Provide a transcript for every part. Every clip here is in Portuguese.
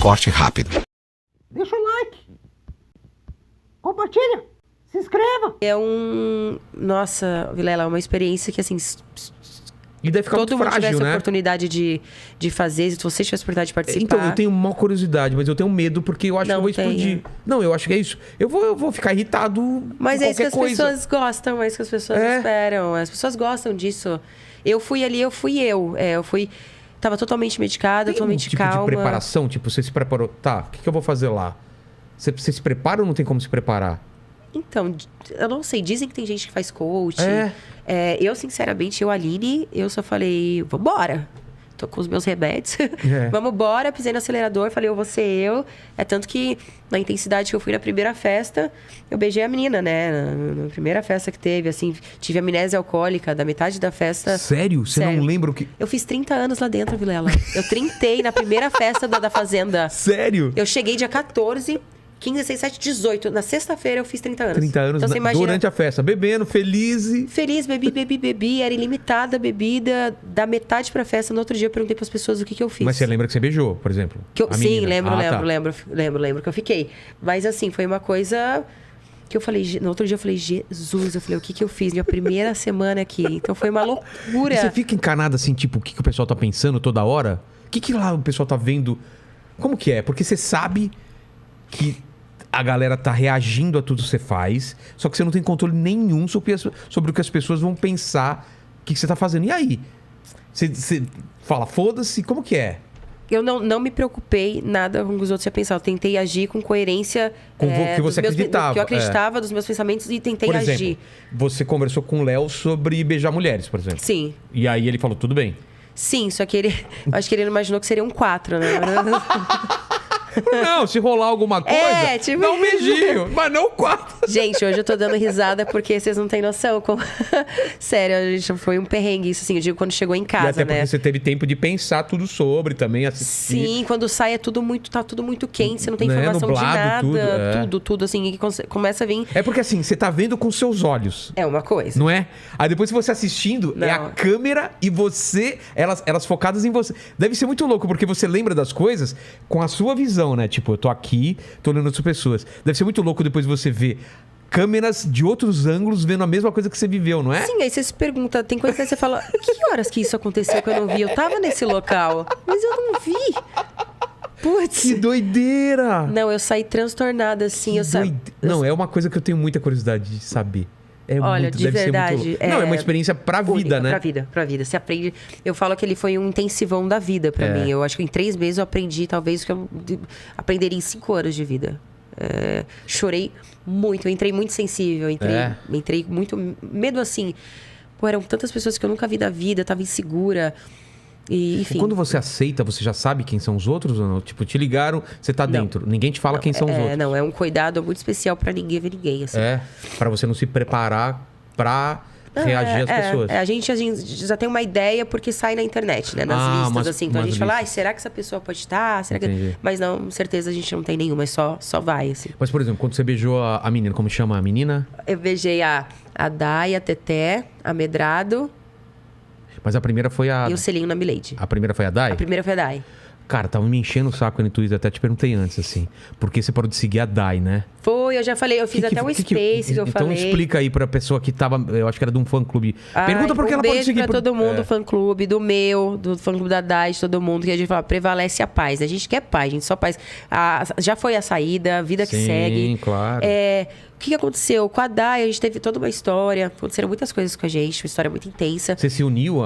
forte e rápido. Deixa o like. Compartilha. Se inscreva. Nossa, Vilela, é uma experiência que, assim... E deve ficar todo muito mundo frágil, tivesse a né? oportunidade de fazer, se você tivesse a oportunidade de participar... Então, eu tenho uma curiosidade, mas eu tenho medo porque eu acho que eu vou explodir. Não, eu acho que é isso. Eu vou ficar irritado Mas é isso que as coisa. Pessoas gostam, é isso que as pessoas esperam. As pessoas gostam disso. Eu fui ali, eu fui... Tava totalmente medicada, totalmente tipo calma. de preparação? Tipo, você se preparou... Tá, o que eu vou fazer lá? Você se prepara ou não tem como se preparar? Então, eu não sei. Dizem que tem gente que faz coaching. Eu, sinceramente, Aline, eu só falei, vambora. Tô com os meus remédios. Vamos embora. Pisei no acelerador, falei, eu vou ser eu. É tanto que, na intensidade que eu fui na primeira festa, eu beijei a menina, né? Na primeira festa que teve, assim, tive amnésia alcoólica da metade da festa. Sério? Você não lembra o que... Eu fiz 30 anos lá dentro, Vilela. Eu trintei na primeira festa da Fazenda. Sério? Eu cheguei dia 14... 15, 16, 17, 18. Na sexta-feira eu fiz 30 anos. 30 anos então, você imagina... durante a festa, bebendo, feliz. Feliz, bebi. Era ilimitada a bebida. Da metade pra festa, no outro dia eu perguntei pras pessoas o que eu fiz. Mas você lembra que você beijou, por exemplo? Sim, lembro que eu fiquei. Mas assim, foi uma coisa que eu falei... No outro dia eu falei, Jesus, o que eu fiz? Minha primeira semana aqui. Então foi uma loucura. E você fica encanado assim, tipo, o que o pessoal tá pensando toda hora? O que lá o pessoal tá vendo? Como que é? Porque você sabe que a galera tá reagindo a tudo que você faz, só que você não tem controle nenhum sobre o que as pessoas vão pensar que você tá fazendo. E aí? Você fala, foda-se, como que é? Eu não me preocupei nada com o que os outros iam pensar. Eu tentei agir com coerência com o que você acreditava. Do que eu acreditava, dos meus pensamentos, e tentei por exemplo, agir. Você conversou com o Léo sobre beijar mulheres, por exemplo. Sim. E aí ele falou, tudo bem. Sim, só que acho que ele não imaginou que seria um 4, né? Não, se rolar alguma coisa, dá um beijinho, mas não 4. Gente, hoje eu tô dando risada porque vocês não têm noção. Sério, gente, foi um perrengue isso, assim, eu digo quando chegou em casa, e até porque né? você teve tempo de pensar tudo sobre também, assistir. Sim, quando sai tá tudo muito quente, você não tem informação nublado, de nada. Tudo, assim, e começa a vir... É porque assim, você tá vendo com seus olhos. É uma coisa. Não é? Aí depois você assistindo, é a câmera e você, elas focadas em você. Deve ser muito louco, porque você lembra das coisas com a sua visão, né? Tipo, eu tô aqui, tô olhando outras pessoas. Deve ser muito louco depois você ver câmeras de outros ângulos vendo a mesma coisa que você viveu, não é? Sim, aí você se pergunta, tem coisa que você fala, que horas que isso aconteceu que eu não vi? Eu tava nesse local, mas eu não vi. Putz. Que doideira! Não, eu saí transtornada, assim. Não, é uma coisa que eu tenho muita curiosidade de saber. Olha, muito, de verdade. Não, é uma experiência pra vida, né? Pra vida. Você aprende. Eu falo que ele foi um intensivão da vida pra mim. Eu acho que em 3 meses eu aprendi, talvez, o que eu aprenderia em 5 anos de vida. Chorei muito, eu entrei muito sensível, entrei muito. Medo assim. Pô, eram tantas pessoas que eu nunca vi na vida, eu tava insegura. E, enfim. E quando você aceita, você já sabe quem são os outros ou não? Tipo, te ligaram, você tá dentro. Ninguém te fala quem são os outros. Não, é um cuidado muito especial pra ninguém ver ninguém, assim. Pra você não se preparar pra reagir às pessoas. A gente já tem uma ideia porque sai na internet, né? Nas listas, assim. Então a gente fala, será que essa pessoa pode estar? Será que... Mas não, com certeza a gente não tem nenhuma, só vai, assim. Mas, por exemplo, quando você beijou a menina, como chama a menina? Eu beijei a Dai, a Teté, a Medrado. Mas a primeira foi a... E o selinho na Milady. A primeira foi a Dai? A primeira foi a Dai. Cara, tava me enchendo o saco no Twitter, até te perguntei antes, assim. Por que você parou de seguir a Dai, né? Foi, eu já falei, eu fiz até um space que eu falei. Então explica aí pra pessoa que tava, eu acho que era de um fã-clube. Pergunta por que ela pode seguir. Pra todo mundo, fã-clube, do fã-clube da Dai, de todo mundo, que a gente fala, prevalece a paz. A gente quer paz, gente, só paz. Já foi a saída, a vida que segue. Sim, claro. O que aconteceu? Com a Dai, a gente teve toda uma história. Aconteceram muitas coisas com a gente, uma história muito intensa. Você se uniu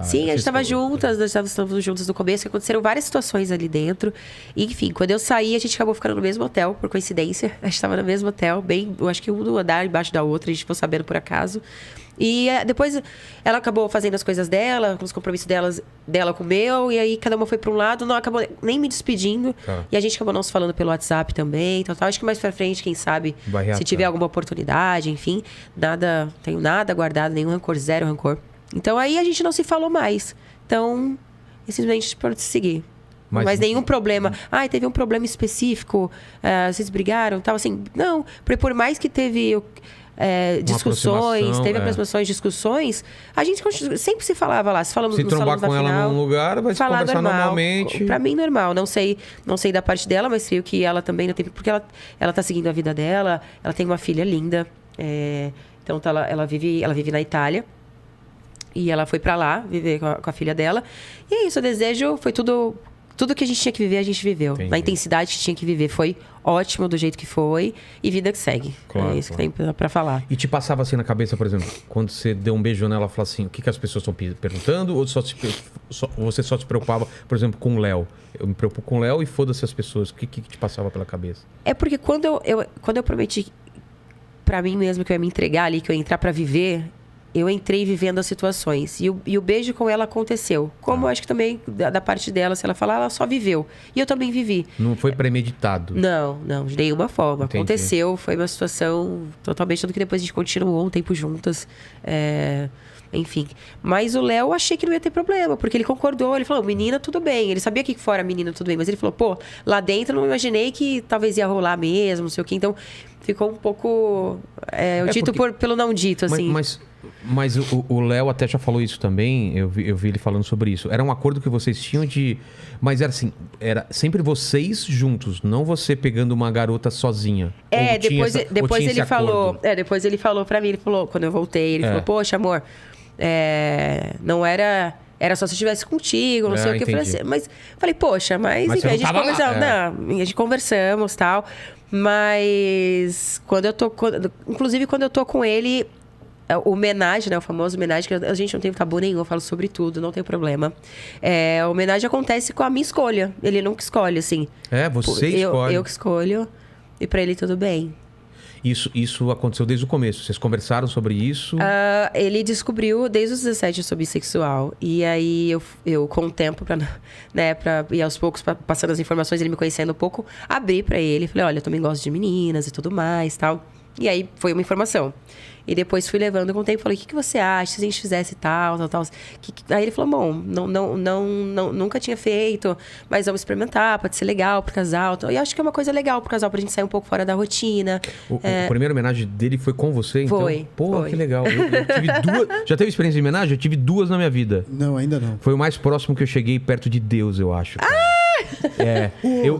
Sim, a gente estava juntas, nós estávamos juntas no começo. Aconteceram várias situações ali dentro. E, enfim, quando eu saí, a gente acabou ficando no mesmo hotel, por coincidência. A gente estava no mesmo hotel, eu acho que um no andar embaixo da outra. A gente ficou sabendo por acaso. E depois ela acabou fazendo as coisas dela, com os compromissos dela com o meu. E aí cada uma foi para um lado, não acabou nem me despedindo. E a gente acabou não se falando pelo WhatsApp também. Então, acho que mais pra frente, quem sabe, se tiver alguma oportunidade, enfim. Tenho nada guardado, nenhum rancor, zero rancor. Então aí a gente não se falou mais. Então, simplesmente pode seguir. Mas nenhum problema. Teve um problema específico, vocês brigaram, tal, assim. Não, porque por mais que teve discussões, aproximação, teve aproximações, discussões, a gente sempre se falava lá. Se falamos Se no salão trombar da com ela final, num lugar, vai se falar conversar normal. normalmente. Pra mim, normal. Não sei da parte dela, mas creio que ela também não tem... Porque ela tá seguindo a vida dela, ela tem uma filha linda. Então, ela vive na Itália. E ela foi pra lá viver com a filha dela. E é isso, o desejo foi tudo que a gente tinha que viver, a gente viveu. Entendi. Na intensidade que tinha que viver. Foi ótimo do jeito que foi. E vida que segue. Claro, é isso que tem pra falar. E te passava assim na cabeça, por exemplo, quando você deu um beijo nela, falou assim, o que as pessoas estão perguntando? Ou você só se preocupava, por exemplo, com o Léo? Eu me preocupo com o Léo e foda-se as pessoas. O que te passava pela cabeça? É porque quando eu prometi pra mim mesmo que eu ia me entregar ali, que eu ia entrar pra viver... Eu entrei vivendo as situações. E o beijo com ela aconteceu. Como eu acho que também, da parte dela, se ela falar, ela só viveu. E eu também vivi. Não foi premeditado? Não, de nenhuma forma. Entendi. Aconteceu, foi uma situação totalmente... Tanto que depois a gente continuou um tempo juntas. Enfim. Mas o Léo, eu achei que não ia ter problema. Porque ele concordou, ele falou, menina, tudo bem. Ele sabia que fora menina, tudo bem. Mas ele falou, pô, lá dentro eu não imaginei que talvez ia rolar mesmo, não sei o quê. Então, ficou um pouco... dito pelo não dito, assim. Mas o Léo até já falou isso também, eu vi ele falando sobre isso. Era um acordo que vocês tinham de... Mas era assim, era sempre vocês juntos, não você pegando uma garota sozinha. Depois ele falou... depois ele falou pra mim, ele falou, quando eu voltei, ele falou, poxa, amor, não era... Era só se eu estivesse contigo, não sei o que. Eu falei assim, mas falei, poxa, mas enfim, a gente conversamos. Não, a gente conversamos e tal. Mas inclusive quando eu tô com ele... O homenagem, né? O famoso homenagem, que a gente não tem tabu nenhum, eu falo sobre tudo, não tem problema. A homenagem acontece com a minha escolha. Ele nunca escolhe, assim. Você escolhe. Eu que escolho. E pra ele tudo bem. Isso aconteceu desde o começo? Vocês conversaram sobre isso? Ele descobriu desde os 17 eu sou bissexual. E aí eu com o tempo, e aos poucos, passando as informações, ele me conhecendo um pouco, abri pra ele. Falei, olha, eu também gosto de meninas e tudo mais, tal. E aí foi uma informação. E depois fui levando com o tempo e falei, o que você acha se a gente fizesse tal. Aí ele falou, bom, nunca tinha feito, mas vamos experimentar, pode ser legal pro casal. E acho que é uma coisa legal pro casal, pra gente sair um pouco fora da rotina. O primeiro homenagem dele foi com você, então? Foi. Pô, que legal. Eu tive duas... Já teve experiência de homenagem? Eu tive duas na minha vida. Não, ainda não. Foi o mais próximo que eu cheguei perto de Deus, eu acho.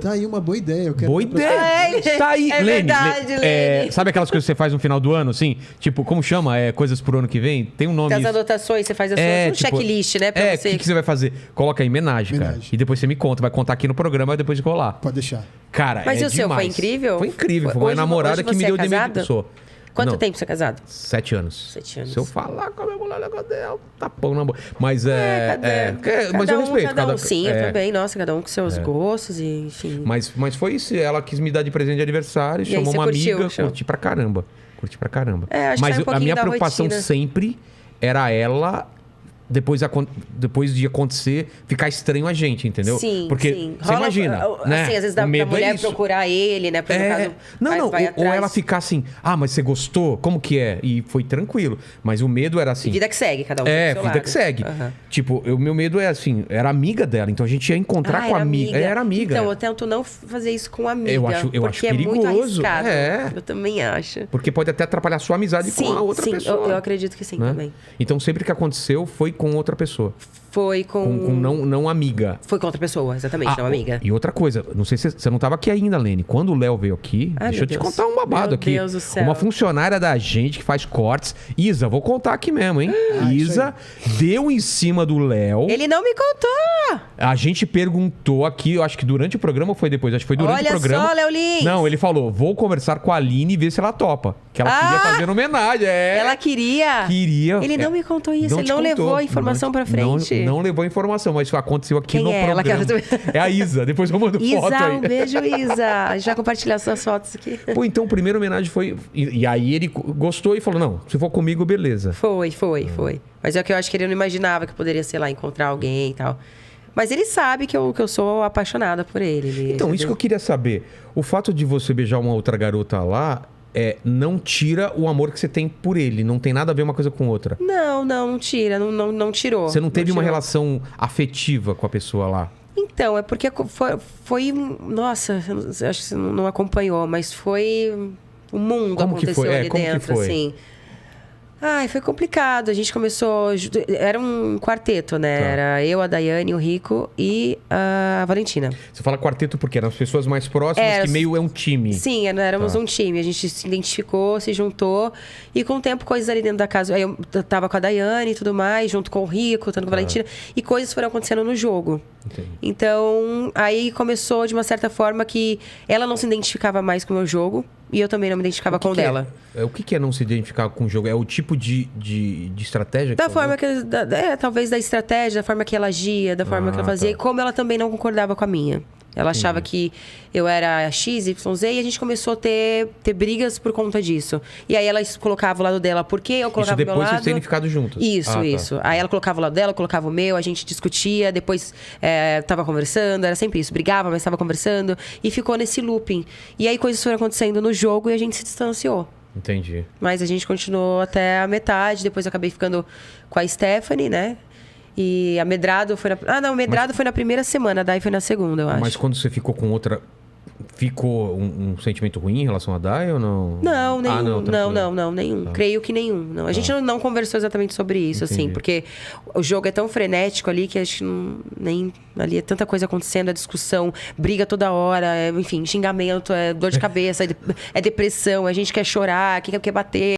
Tá aí uma boa ideia. Eu quero boa ideia! Tá aí, é Lene. verdade, Lene. Sabe aquelas coisas que você faz no final do ano, assim? Tipo, como chama? Coisas pro ano que vem? Tem um nome. Das anotações, você faz a sua checklist, né? Pra o você. que você vai fazer? Coloca aí, homenagem, cara. E depois você me conta. Vai contar aqui no programa e depois de rolar. Pode deixar. Cara, Mas e o seu, demais. foi incrível? Foi incrível. Foi uma namorada que me deu demissão. Quanto tempo você é casado? 7 anos. 7 anos. Se eu falar com a minha mulher, ela dela, tá pão na boca. Mas mas cada eu respeito. Cada um, sim, eu também. Nossa, cada um com seus gostos e enfim. Mas foi isso. Ela quis me dar de presente de aniversário, chamou uma amiga, curti pra caramba. Curti pra caramba. Acho mas que sai um a minha da preocupação rotina. sempre era ela... Depois de acontecer, ficar estranho a gente, entendeu? Sim, porque sim. você imagina, né? Assim, às vezes da mulher procurar ele, né? Porque no caso, vai ou atrás. ela ficar assim, mas você gostou? Como que é? E foi tranquilo. Mas o medo era assim... Vida que segue, cada um do seu vida lado. que segue. Tipo, o meu medo é assim, era amiga dela, então a gente ia encontrar com a amiga. Era amiga. Então, eu tento não fazer isso com amiga. Eu acho porque perigoso. É muito arriscado. Eu também acho. Porque pode até atrapalhar a sua amizade com a outra pessoa. Eu acredito que sim, né? também. Então, sempre que aconteceu, foi com outra pessoa. Foi com não amiga. Foi com outra pessoa, exatamente, não amiga. E outra coisa, não sei se você não estava aqui ainda, Lene. Quando o Léo veio aqui, deixa eu te contar um babado aqui. Meu Deus do céu. Uma funcionária da gente que faz cortes. Isa, vou contar aqui mesmo, hein? Isa deu em cima do Léo. Ele não me contou! A gente perguntou aqui, eu acho que durante o programa ou foi depois? Acho que foi durante o programa. Olha só, Léo Lins! Não, ele falou, vou conversar com a Aline e ver se ela topa. Que ela queria fazer uma homenagem. Ela queria? Queria. Ele não me contou isso, ele não levou a informação pra frente. Não levou a informação, mas isso aconteceu aqui Quem no é ela? programa. É a Isa, depois eu mando foto aí. Um beijo, Isa. A gente vai compartilhar suas fotos aqui. Pô, então a primeira homenagem foi... E aí ele gostou e falou, não, se for comigo, beleza. Foi. Mas é o que eu acho que ele não imaginava que poderia, sei lá, encontrar alguém e tal. Mas ele sabe que eu sou apaixonada por ele. Então, isso que eu queria saber. O fato de você beijar uma outra garota lá... não tira o amor que você tem por ele. Não tem nada a ver uma coisa com outra. Não tira. Não tirou. Você não teve uma tirou. relação afetiva com a pessoa lá? Então, é porque foi... Nossa, eu acho que você não acompanhou, mas foi O mundo Como que aconteceu foi? ali Como que dentro, foi? assim. Ai, foi complicado. A gente começou... Era um quarteto, né? Tá. Era eu, a Daiane, o Rico e a Valentina. Você fala quarteto porque eram as pessoas mais próximas, que meio é um time. Sim, éramos um time. A gente se identificou, se juntou. E com o tempo, coisas ali dentro da casa... Aí eu tava com a Daiane e tudo mais, junto com o Rico, tanto com a Valentina. E coisas foram acontecendo no jogo. Entendi. Então, aí começou de uma certa forma que ela não se identificava mais com o meu jogo. E eu também não me identificava com o dela. O que é não se identificar com o jogo? É o tipo de estratégia? Da forma que... talvez da estratégia, da forma que ela agia, da forma que ela fazia. Tá. E como ela também não concordava com a minha. Ela achava que eu era X, Y, Z. E a gente começou a ter brigas por conta disso. E aí ela colocava o lado dela, porque eu colocava o meu lado... Isso depois de terem ficado juntas? Isso. Aí ela colocava o lado dela, eu colocava o meu. A gente discutia, depois tava conversando. Era sempre isso. Brigava, mas tava conversando. E ficou nesse looping. E aí coisas foram acontecendo no jogo e a gente se distanciou. Entendi. Mas a gente continuou até a metade. Depois eu acabei ficando com a Stephanie, né? E a Medrado foi na... Medrado foi na primeira semana. A Dai foi na segunda, eu acho. Mas quando você ficou com outra... Ficou um sentimento ruim em relação a Dai ou não? Não, nenhum. Tranquilo. Nenhum. Creio que nenhum. Não. A gente não conversou exatamente sobre isso, Entendi. assim. Porque o jogo é tão frenético ali que acho que nem... Ali é tanta coisa acontecendo, é discussão, briga toda hora, enfim, xingamento, é dor de cabeça, é depressão, a gente quer chorar, quer bater.